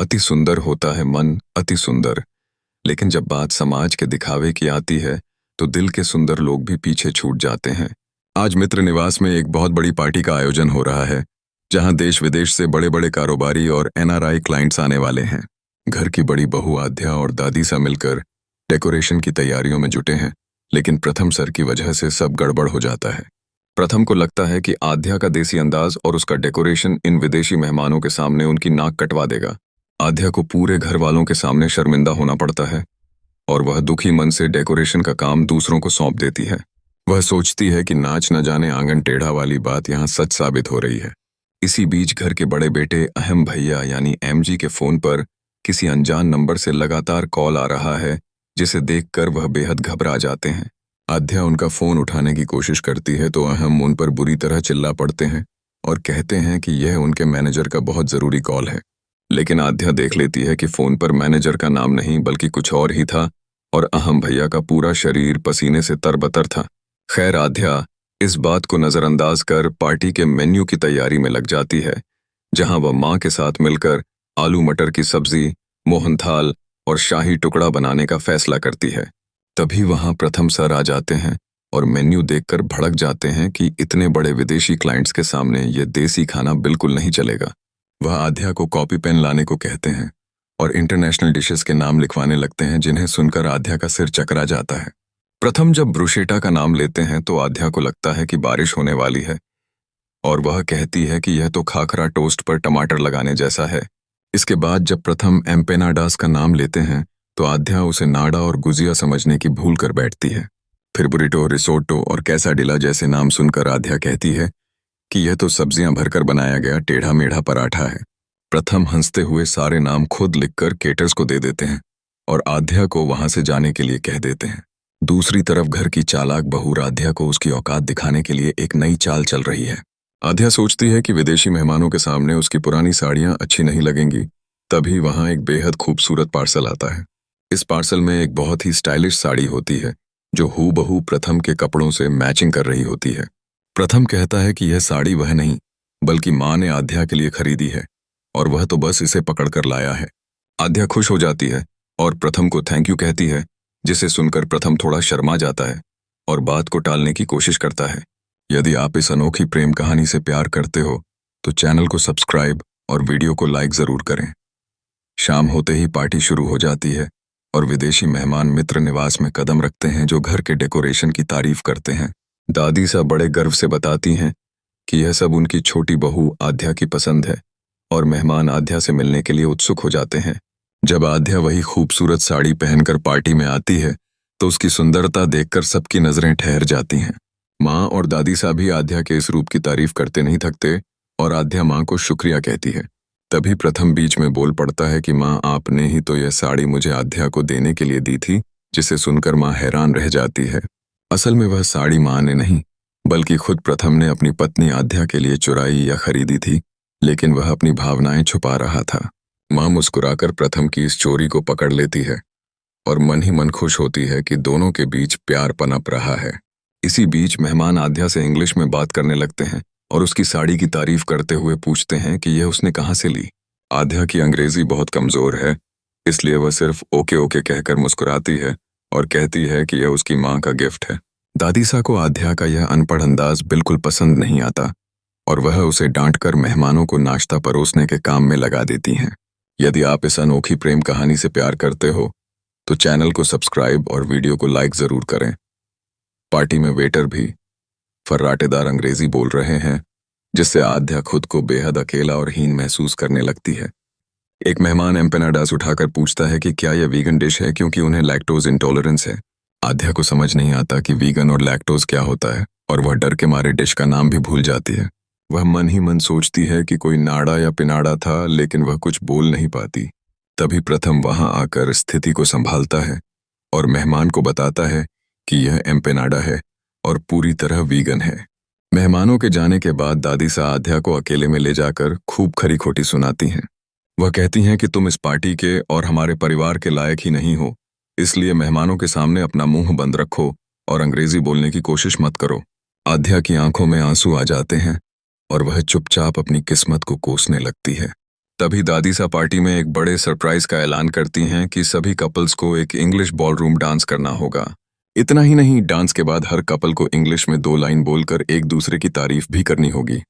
अति सुंदर होता है मन, अति सुंदर। लेकिन जब बात समाज के दिखावे की आती है तो दिल के सुंदर लोग भी पीछे छूट जाते हैं। आज मित्र निवास में एक बहुत बड़ी पार्टी का आयोजन हो रहा है, जहां देश विदेश से बड़े बड़े कारोबारी और एनआरआई क्लाइंट्स आने वाले हैं। घर की बड़ी बहू आध्या और दादी सा मिलकर डेकोरेशन की तैयारियों में जुटे हैं, लेकिन प्रथम सर की वजह से सब गड़बड़ हो जाता है। प्रथम को लगता है कि आध्या का देसी अंदाज और उसका डेकोरेशन इन विदेशी मेहमानों के सामने उनकी नाक कटवा देगा। आध्या को पूरे घर वालों के सामने शर्मिंदा होना पड़ता है और वह दुखी मन से डेकोरेशन का काम दूसरों को सौंप देती है। वह सोचती है कि नाच न जाने आंगन टेढ़ा वाली बात यहाँ सच साबित हो रही है। इसी बीच घर के बड़े बेटे अहम भैया यानी एमजी के फोन पर किसी अनजान नंबर से लगातार कॉल आ रहा है, जिसे देखकर वह बेहद घबरा जाते हैं। आध्या उनका फोन उठाने की कोशिश करती है तो अहम उन पर बुरी तरह चिल्ला पड़ते हैं और कहते हैं कि यह उनके मैनेजर का बहुत जरूरी कॉल है। लेकिन आध्या देख लेती है कि फोन पर मैनेजर का नाम नहीं बल्कि कुछ और ही था और अहम भैया का पूरा शरीर पसीने से तरबतर था। खैर, आध्या इस बात को नजरअंदाज कर पार्टी के मेन्यू की तैयारी में लग जाती है, जहां वह मां के साथ मिलकर आलू मटर की सब्जी, मोहनथाल और शाही टुकड़ा बनाने का फैसला करती है। तभी वहां प्रथम सर आ जाते हैं और मेन्यू देखकर भड़क जाते हैं कि इतने बड़े विदेशी क्लाइंट्स के सामने ये देसी खाना बिल्कुल नहीं चलेगा। वह आध्या को कॉपी पेन लाने को कहते हैं और इंटरनेशनल डिशेस के नाम लिखवाने लगते हैं, जिन्हें सुनकर आध्या का सिर चकरा जाता है। प्रथम जब ब्रुशेटा का नाम लेते हैं तो आध्या को लगता है कि बारिश होने वाली है और वह कहती है कि यह तो खाखरा टोस्ट पर टमाटर लगाने जैसा है। इसके बाद जब प्रथम एम्पेनाडास का नाम लेते हैं तो आध्या उसे नाडा और गुजिया समझने की भूल कर बैठती है। फिर बुरिटो, रिसोटो और कैसाडिला जैसे नाम सुनकर आध्या कहती है कि यह तो सब्जियां भरकर बनाया गया टेढ़ा मेढ़ा पराठा है। प्रथम हंसते हुए सारे नाम खुद लिखकर केटर्स को दे देते हैं और आध्या को वहां से जाने के लिए कह देते हैं। दूसरी तरफ घर की चालाक बहू राध्या को उसकी औकात दिखाने के लिए एक नई चाल चल रही है। आध्या सोचती है कि विदेशी मेहमानों के सामने उसकी पुरानी साड़ियां अच्छी नहीं लगेंगी। तभी वहां एक बेहद खूबसूरत पार्सल आता है। इस पार्सल में एक बहुत ही स्टाइलिश साड़ी होती है, जो हूबहू प्रथम के कपड़ों से मैचिंग कर रही होती है। प्रथम कहता है कि यह साड़ी वह नहीं बल्कि मां ने आध्या के लिए खरीदी है और वह तो बस इसे पकड़कर लाया है। आध्या खुश हो जाती है और प्रथम को थैंक यू कहती है, जिसे सुनकर प्रथम थोड़ा शर्मा जाता है और बात को टालने की कोशिश करता है। यदि आप इस अनोखी प्रेम कहानी से प्यार करते हो तो चैनल को सब्सक्राइब और वीडियो को लाइक जरूर करें। शाम होते ही पार्टी शुरू हो जाती है और विदेशी मेहमान मित्र निवास में कदम रखते हैं, जो घर के डेकोरेशन की तारीफ करते हैं। दादी सा बड़े गर्व से बताती हैं कि यह सब उनकी छोटी बहू आध्या की पसंद है और मेहमान आध्या से मिलने के लिए उत्सुक हो जाते हैं। जब आध्या वही खूबसूरत साड़ी पहनकर पार्टी में आती है तो उसकी सुंदरता देखकर सबकी नजरें ठहर जाती हैं। माँ और दादी सा भी आध्या के इस रूप की तारीफ करते नहीं थकते और आध्या माँ को शुक्रिया कहती है। तभी प्रथम बीच में बोल पड़ता है कि माँ, आपने ही तो यह साड़ी मुझे आध्या को देने के लिए दी थी, जिसे सुनकर माँ हैरान रह जाती है। असल में वह साड़ी माँ ने नहीं बल्कि खुद प्रथम ने अपनी पत्नी आध्या के लिए चुराई या खरीदी थी, लेकिन वह अपनी भावनाएं छुपा रहा था। माँ मुस्कुराकर प्रथम की इस चोरी को पकड़ लेती है और मन ही मन खुश होती है कि दोनों के बीच प्यार पनप रहा है। इसी बीच मेहमान आध्या से इंग्लिश में बात करने लगते हैं और उसकी साड़ी की तारीफ करते हुए पूछते हैं कि यह उसने कहाँ से ली। आध्या की अंग्रेजी बहुत कमजोर है, इसलिए वह सिर्फ ओके ओके कहकर मुस्कुराती है और कहती है कि यह उसकी माँ का गिफ्ट है। दादी सा को आध्या का यह अनपढ़ अंदाज बिल्कुल पसंद नहीं आता और वह उसे डांटकर मेहमानों को नाश्ता परोसने के काम में लगा देती हैं। यदि आप इस अनोखी प्रेम कहानी से प्यार करते हो तो चैनल को सब्सक्राइब और वीडियो को लाइक जरूर करें। पार्टी में वेटर भी फर्राटेदार अंग्रेजी बोल रहे हैं, जिससे आध्या खुद को बेहद अकेला और हीन महसूस करने लगती है। एक मेहमान एम्पेनाडास उठाकर पूछता है कि क्या यह वीगन डिश है, क्योंकि उन्हें लैक्टोज इंटॉलरेंस है। आध्या को समझ नहीं आता कि वीगन और लैक्टोज क्या होता है और वह डर के मारे डिश का नाम भी भूल जाती है। वह मन ही मन सोचती है कि कोई नाड़ा या पिनाड़ा था, लेकिन वह कुछ बोल नहीं पाती। तभी प्रथम वहां आकर स्थिति को संभालता है और मेहमान को बताता है कि यह एम्पेनाडा है और पूरी तरह वीगन है। मेहमानों के जाने के बाद दादी सा आध्या को अकेले में ले जाकर खूब खरी खोटी सुनाती हैं। वह कहती हैं कि तुम इस पार्टी के और हमारे परिवार के लायक ही नहीं हो, इसलिए मेहमानों के सामने अपना मुंह बंद रखो और अंग्रेजी बोलने की कोशिश मत करो। आध्या की आंखों में आंसू आ जाते हैं और वह चुपचाप अपनी किस्मत को कोसने लगती है। तभी दादी सा पार्टी में एक बड़े सरप्राइज का ऐलान करती हैं कि सभी कपल्स को एक इंग्लिश बॉलरूम डांस करना होगा। इतना ही नहीं, डांस के बाद हर कपल को इंग्लिश में 2 लाइन बोलकर एक दूसरे की तारीफ भी करनी होगी।